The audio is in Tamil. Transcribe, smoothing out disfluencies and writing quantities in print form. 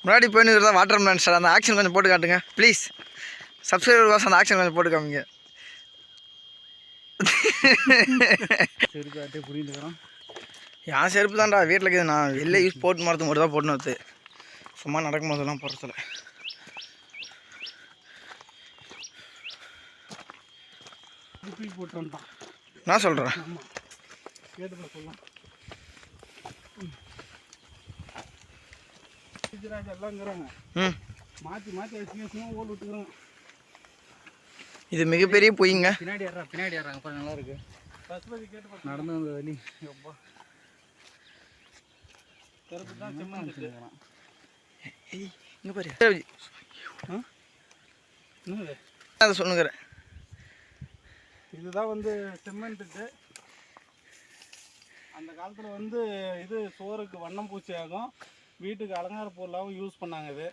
முன்னாடி போயின்னு தான் வாட்டர் மேன் சார். அந்த ஆக்ஷன் கொஞ்சம் போட்டு காட்டுங்க ப்ளீஸ். சப்ஸ்கிரைபர் வாசம் அந்த ஆக்ஷன் கொஞ்சம் போட்டு காமிங்க. என் செருப்பு தான்டா வீட்டில் இருக்குது. நான் வெளில யூஸ் போட்டு மரத்து மட்டும் தான் போட்டுன்னு வருது. சும்மா நடக்கும் போதெல்லாம் போடுறதில்ல. நான் சொல்கிறேன் இது மிகப்பெரிய பொய்ங்க. பின்னாடி ஏறாங்க நல்லா இருக்கு. நடந்து வந்த வழி இங்கே பாரு அதை சொல்லுங்கிறேன். இதுதான் வந்து சிமெண்ட்டுக்கு அந்த காலத்தில் வந்து இது சோறுக்கு வண்ணம் பூச்சி ஆகும், வீட்டுக்கு அலங்கார பொருளாகவும் யூஸ் பண்ணாங்க இது.